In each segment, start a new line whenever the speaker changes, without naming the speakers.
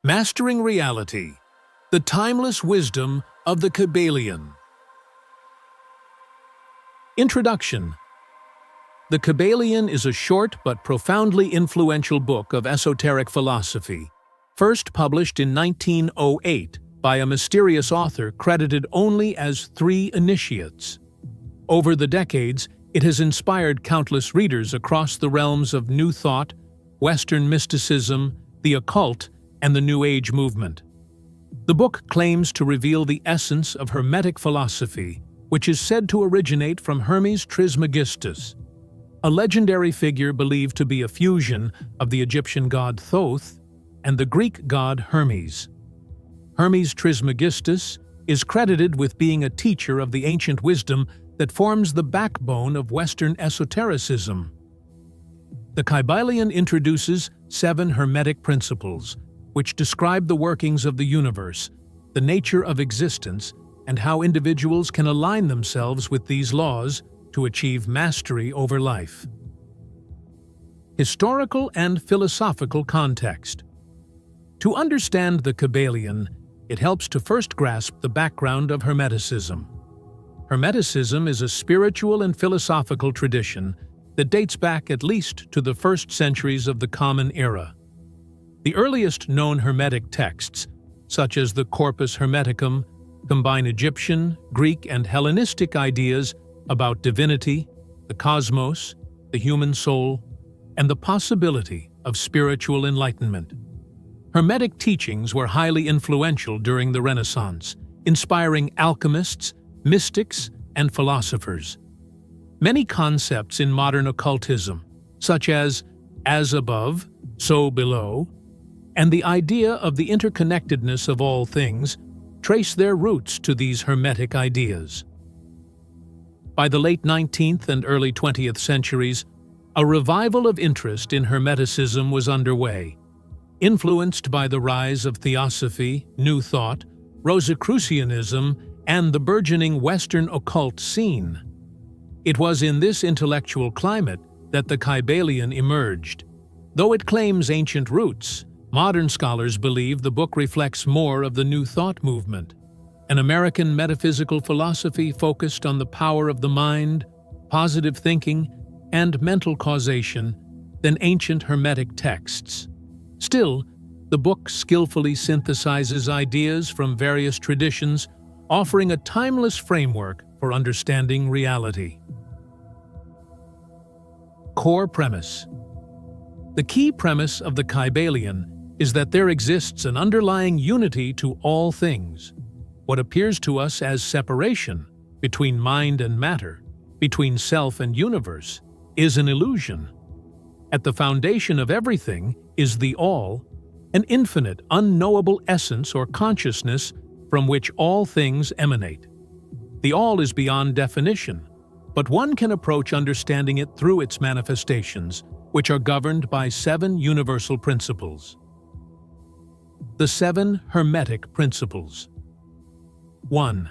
Mastering Reality, the Timeless Wisdom of the Kybalion. Introduction. The Kybalion is a short but profoundly influential book of esoteric philosophy, first published in 1908 by a mysterious author credited only as 3 initiates. Over the decades, it has inspired countless readers across the realms of New Thought, Western mysticism, the occult, and the New Age movement. The book claims to reveal the essence of Hermetic philosophy, which is said to originate from Hermes Trismegistus, a legendary figure believed to be a fusion of the Egyptian god Thoth and the Greek god Hermes. Hermes Trismegistus is credited with being a teacher of the ancient wisdom that forms the backbone of Western esotericism. The Kybalion introduces 7 Hermetic Principles, which describe the workings of the universe, the nature of existence, and how individuals can align themselves with these laws to achieve mastery over life. Historical and philosophical context. To understand the Kybalion, it helps to first grasp the background of Hermeticism. Hermeticism is a spiritual and philosophical tradition that dates back at least to the first centuries of the Common Era. The earliest known Hermetic texts, such as the Corpus Hermeticum, combine Egyptian, Greek, and Hellenistic ideas about divinity, the cosmos, the human soul, and the possibility of spiritual enlightenment. Hermetic teachings were highly influential during the Renaissance, inspiring alchemists, mystics, and philosophers. Many concepts in modern occultism, such as above, so below, and the idea of the interconnectedness of all things, trace their roots to these Hermetic ideas. By the late 19th and early 20th centuries, a revival of interest in Hermeticism was underway, influenced by the rise of Theosophy, New Thought, Rosicrucianism, and the burgeoning Western occult scene. It was in this intellectual climate that the Kybalion emerged. Though it claims ancient roots, modern scholars believe the book reflects more of the New Thought movement, an American metaphysical philosophy focused on the power of the mind, positive thinking, and mental causation than ancient Hermetic texts. Still, the book skillfully synthesizes ideas from various traditions, offering a timeless framework for understanding reality. Core premise. The key premise of the Kybalion is that there exists an underlying unity to all things. What appears to us as separation between mind and matter, between self and universe, is an illusion. At the foundation of everything is the All, an infinite, unknowable essence or consciousness from which all things emanate. The All is beyond definition, but one can approach understanding it through its manifestations, which are governed by 7 universal principles. The 7 Hermetic Principles. 1.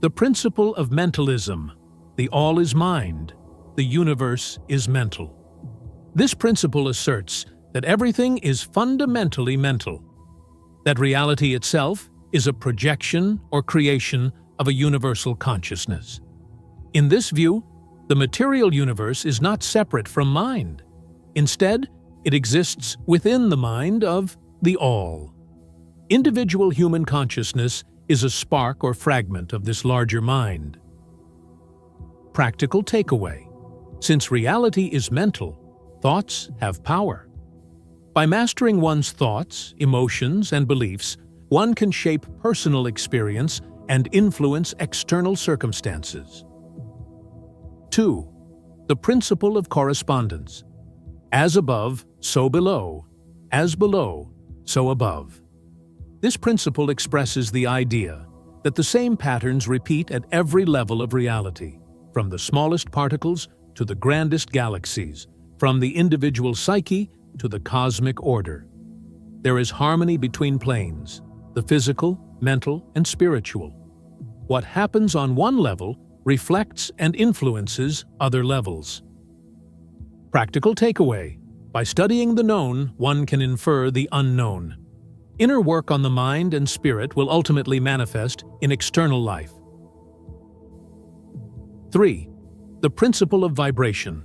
The principle of mentalism. The all is mind. The universe is mental. This principle asserts that everything is fundamentally mental, that reality itself is a projection or creation of a universal consciousness. In this view, the material universe is not separate from mind. Instead, it exists within the mind of the All. Individual human consciousness is a spark or fragment of this larger mind. Practical takeaway. Since reality is mental, thoughts have power. By mastering one's thoughts, emotions, and beliefs, one can shape personal experience and influence external circumstances. 2. The Principle of Correspondence. As above, so below. As below, so above. This principle expresses the idea that the same patterns repeat at every level of reality, from the smallest particles to the grandest galaxies, from the individual psyche to the cosmic order. There is harmony between planes, the physical, mental, and spiritual. What happens on one level reflects and influences other levels. Practical takeaway. By studying the known, one can infer the unknown. Inner work on the mind and spirit will ultimately manifest in external life. 3. The principle of vibration.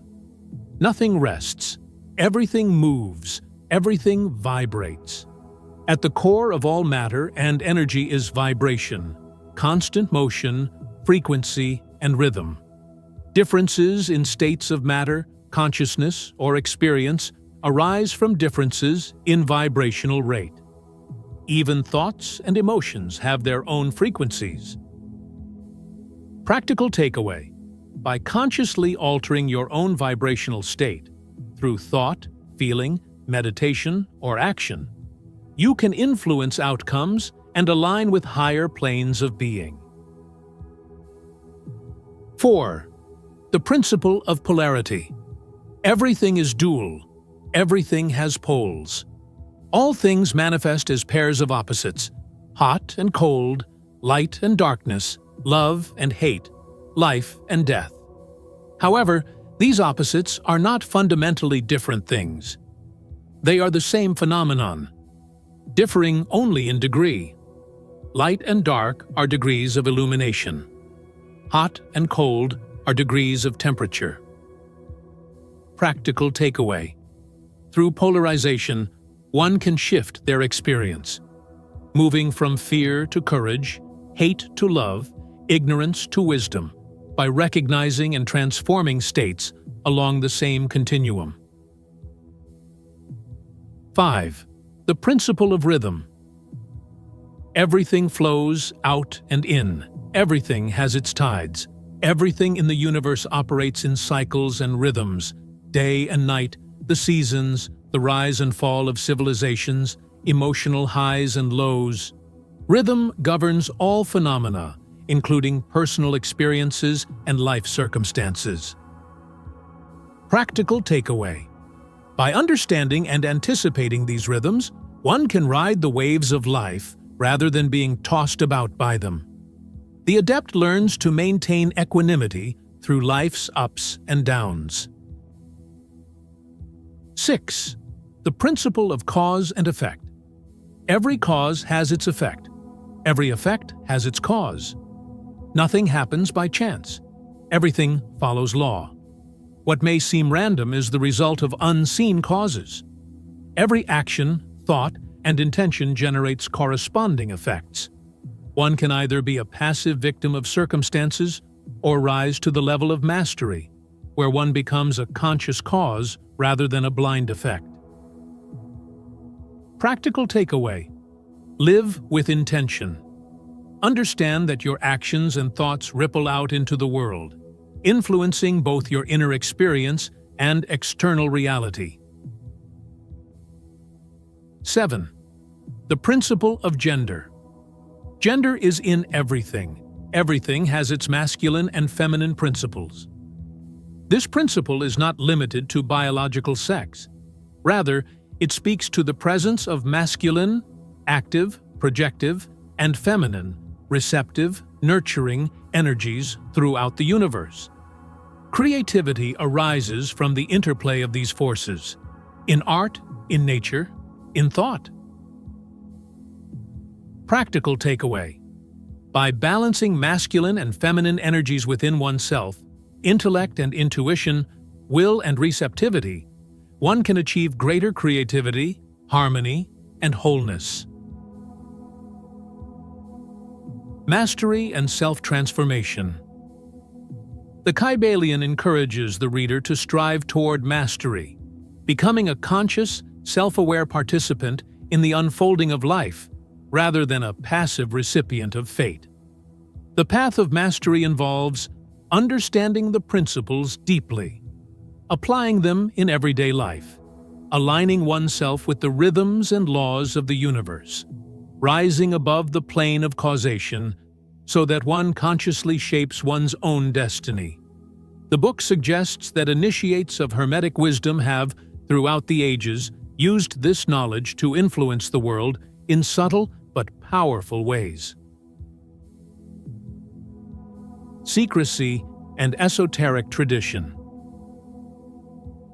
Nothing rests. Everything moves. Everything vibrates. At the core of all matter and energy is vibration, constant motion, frequency, and rhythm. Differences in states of matter, consciousness, or experience arise from differences in vibrational rate. Even thoughts and emotions have their own frequencies. Practical takeaway: by consciously altering your own vibrational state through thought, feeling, meditation, or action, you can influence outcomes and align with higher planes of being. 4. The principle of polarity. Everything is dual. Everything has poles. All things manifest as pairs of opposites: hot and cold, light and darkness, love and hate, life and death. However, these opposites are not fundamentally different things. They are the same phenomenon, differing only in degree. Light and dark are degrees of illumination. Hot and cold are degrees of temperature. Practical takeaway: through polarization, one can shift their experience, moving from fear to courage, hate to love, ignorance to wisdom, by recognizing and transforming states along the same continuum. 5. The principle of rhythm. Everything flows out and in. Everything has its tides. Everything in the universe operates in cycles and rhythms: day and night, the seasons, the rise and fall of civilizations, emotional highs and lows. Rhythm governs all phenomena, including personal experiences and life circumstances. Practical takeaway: by understanding and anticipating these rhythms, one can ride the waves of life rather than being tossed about by them. The adept learns to maintain equanimity through life's ups and downs. 6. The principle of cause and effect. Every cause has its effect. Every effect has its cause. Nothing happens by chance. Everything follows law. What may seem random is the result of unseen causes. Every action, thought, and intention generates corresponding effects. One can either be a passive victim of circumstances or rise to the level of mastery, where one becomes a conscious cause rather than a blind effect. Practical takeaway: live with intention. Understand that your actions and thoughts ripple out into the world, influencing both your inner experience and external reality. 7. The principle of gender. Gender is in everything. Everything has its masculine and feminine principles. This principle is not limited to biological sex. Rather, it speaks to the presence of masculine, active, projective, and feminine, receptive, nurturing energies throughout the universe. Creativity arises from the interplay of these forces, in art, in nature, in thought. Practical takeaway: by balancing masculine and feminine energies within oneself, intellect and intuition, will and receptivity, one can achieve greater creativity, harmony, and wholeness. Mastery and self-transformation. The Kybalion encourages the reader to strive toward mastery, becoming a conscious, self-aware participant in the unfolding of life, rather than a passive recipient of fate. The path of mastery involves understanding the principles deeply, applying them in everyday life, aligning oneself with the rhythms and laws of the universe, rising above the plane of causation so that one consciously shapes one's own destiny. The book suggests that initiates of Hermetic wisdom have, throughout the ages, used this knowledge to influence the world in subtle but powerful ways. Secrecy and Esoteric tradition.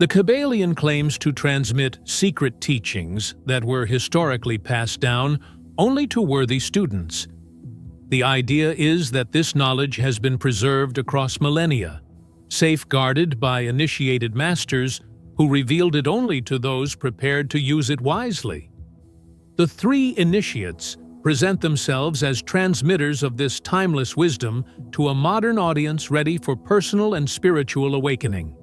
The Kybalion claims to transmit secret teachings that were historically passed down only to worthy students. The idea is that this knowledge has been preserved across millennia, safeguarded by initiated masters who revealed it only to those prepared to use it wisely. The three initiates present themselves as transmitters of this timeless wisdom to a modern audience ready for personal and spiritual awakening.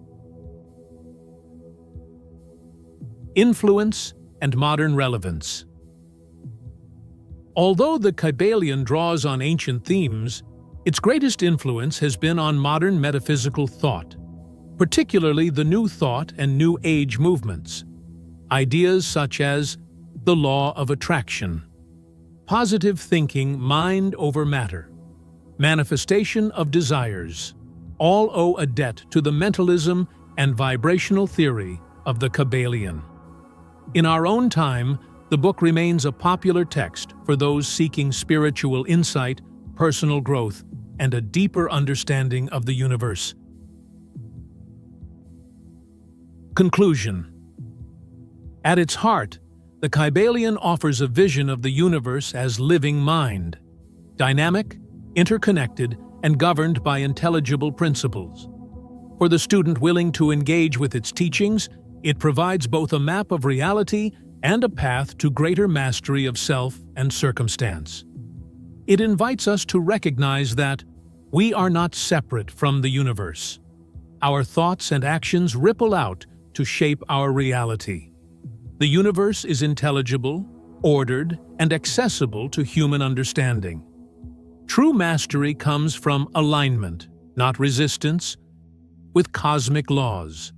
Influence and modern relevance. Although the Kybalion draws on ancient themes, its greatest influence has been on modern metaphysical thought, particularly the New Thought and New Age movements. Ideas such as the law of attraction, positive thinking mind over matter, manifestation of desires, all owe a debt to the mentalism and vibrational theory of the Kybalion. In our own time, the book remains a popular text for those seeking spiritual insight, personal growth, and a deeper understanding of the universe. Conclusion. At its heart, the Kybalion offers a vision of the universe as living mind, dynamic, interconnected, and governed by intelligible principles. For the student willing to engage with its teachings, it provides both a map of reality and a path to greater mastery of self and circumstance. It invites us to recognize that we are not separate from the universe. Our thoughts and actions ripple out to shape our reality. The universe is intelligible, ordered, and accessible to human understanding. True mastery comes from alignment, not resistance, with cosmic laws.